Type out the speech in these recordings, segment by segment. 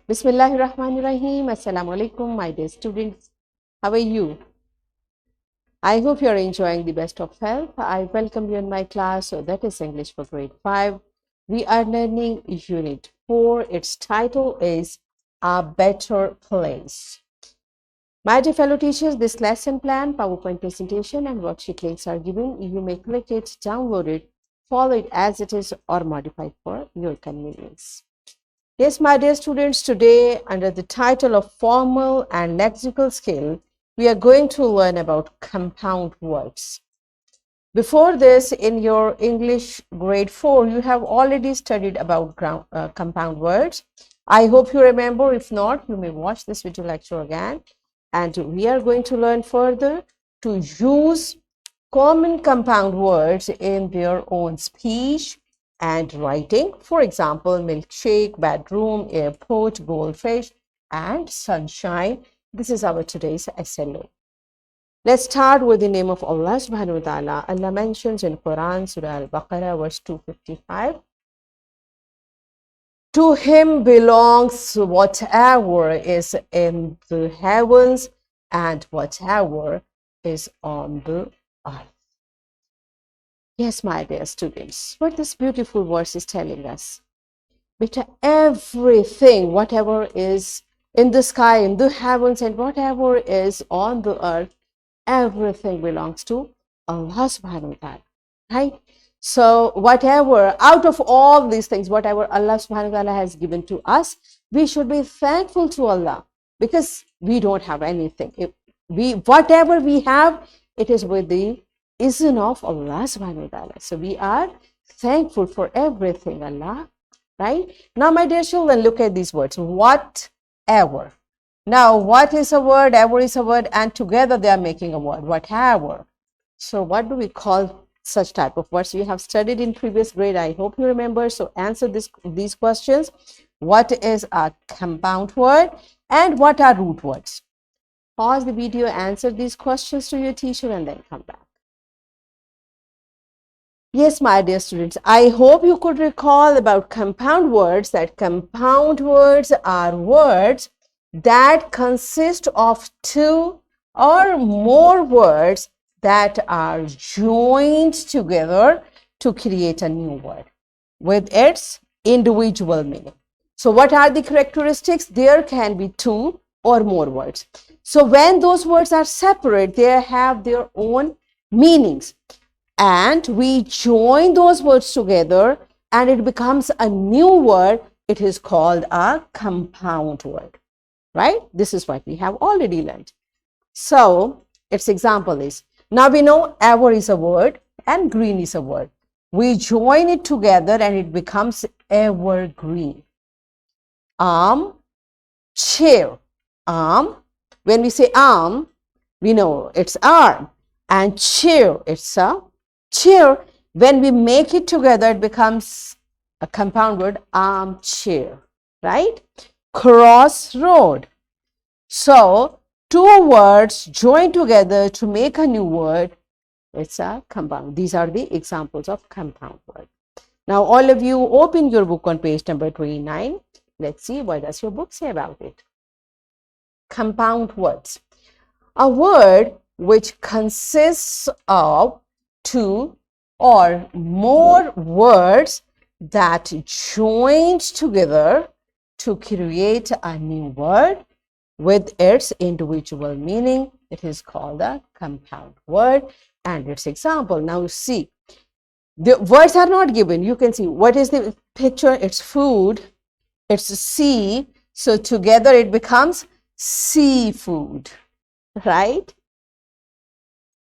Bismillahirrahmanirrahim. Assalamu alaikum, my dear students. How are you? I hope you are enjoying the best of health. I welcome you in my class. So that is English for grade 5. We are learning unit 4. Its title is A Better Place. My dear fellow teachers, this lesson plan, PowerPoint presentation and worksheet links are given. You may click it, download it, follow it as it is or modify it for your convenience. Yes, my dear students, today under the title of Formal and Lexical Skill, we are going to learn about compound words. Before this, in your English grade 4, you have already studied about compound words. I hope you remember. If not, you may watch this video lecture again. And we are going to learn further to use common compound words in their own speech and writing. For example, milkshake, bedroom, airport, goldfish, and sunshine. This is our today's SLO. Let's start with the name of Allah subhanahu wa ta'ala. Allah mentions in Quran, Surah Al-Baqarah, verse 255. To him belongs whatever is in the heavens and whatever is on the earth. Yes, my dear students, what this beautiful verse is telling us. Beta, everything, whatever is in the sky, in the heavens, and whatever is on the earth, everything belongs to Allah subhanahu wa ta'ala, right? So whatever, out of all these things, whatever Allah subhanahu wa ta'ala has given to us, we should be thankful to Allah because we don't have anything. Whatever we have, it is with the izn of Allah subhanahu wa ta'ala. So we are thankful for everything, Allah, right? Now, my dear children, look at these words. Whatever. Now, what is a word? Ever is a word, and together they are making a word. Whatever. So what do we call such type of words? We have studied in previous grade. I hope you remember. So answer these questions. What is a compound word and what are root words? Pause the video, answer these questions to your teacher, and then come back. Yes, my dear students, I hope you could recall about compound words, that compound words are words that consist of two or more words that are joined together to create a new word with its individual meaning. So what are the characteristics? There can be two or more words. So when those words are separate, they have their own meanings. And we join those words together and it becomes a new word. It is called a compound word, right? This is what we have already learned. So its example is, now we know ever is a word and green is a word. We join it together and it becomes evergreen. Chair. When we say arm, we know it's arm. And chair, it's a chair. When we make it together, it becomes a compound word, armchair, right? Crossroad. So two words joined together to make a new word, it's a compound. These are the examples of compound word. Now all of you open your book on page number 29. Let's see what does your book say about it. Compound words. A word which consists of two or more words that joined together to create a new word with its individual meaning. It is called a compound word and its example. Now see, the words are not given. You can see what is the picture. It's food, it's sea. So together it becomes seafood, right?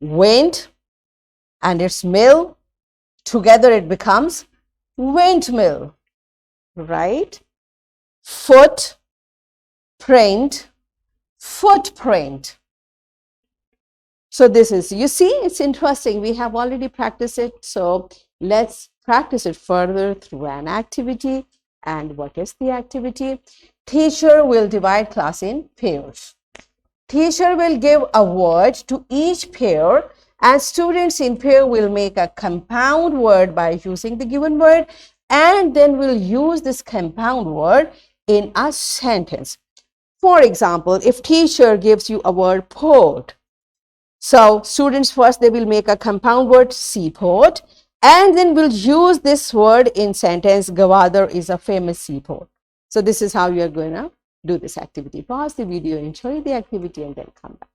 Wind and its mill, together it becomes windmill, right? Footprint, footprint. So this is, you see, it's interesting. We have already practiced it. So let's practice it further through an activity. And what is the activity? Teacher will divide class in pairs. Teacher will give a word to each pair and students in pair will make a compound word by using the given word, and then we'll use this compound word in a sentence. For example, if teacher gives you a word port, so students first they will make a compound word seaport, and then we'll use this word in sentence. Gwadar is a famous seaport. So this is how you are going to do this activity. Pause the video, enjoy the activity, and then come back.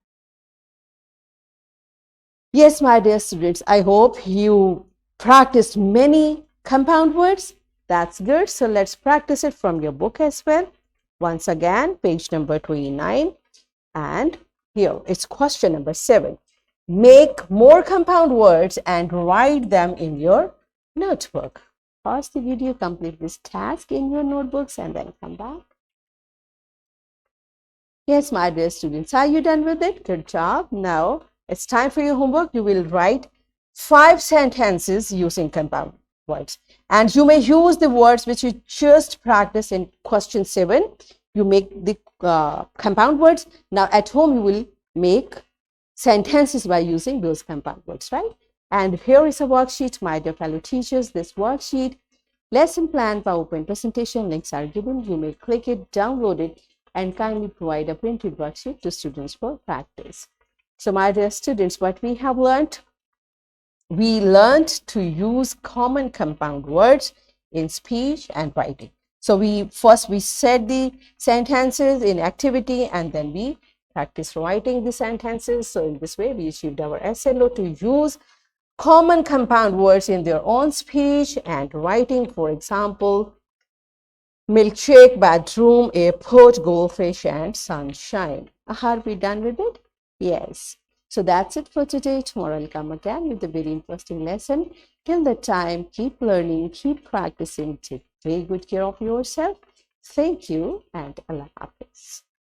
Yes, my dear students, I hope you practiced many compound words. That's good. So let's practice it from your book as well. Once again, page number 29. And here it's question number 7. Make more compound words and write them in your notebook. Pause the video, complete this task in your notebooks, and then come back. Yes, my dear students, are you done with it? Good job. Now it's time for your homework. You will write 5 sentences using compound words. And you may use the words which you just practiced in question 7. You make the compound words. Now at home, you will make sentences by using those compound words, right? And here is a worksheet, my dear fellow teachers. This worksheet, lesson plan, PowerPoint presentation, links are given. You may click it, download it, and kindly provide a printed worksheet to students for practice. So my dear students, what we have learned? We learned to use common compound words in speech and writing. So we said the sentences in activity, and then we practice writing the sentences. So in this way, we achieved our SLO to use common compound words in their own speech and writing. For example, milkshake, bedroom, airport, goldfish, and sunshine. Are we done with it? Yes. So that's it for today. Tomorrow I'll come again with a very interesting lesson. Till the time, keep learning, keep practicing. Take very good care of yourself. Thank you, and Allah Hafiz.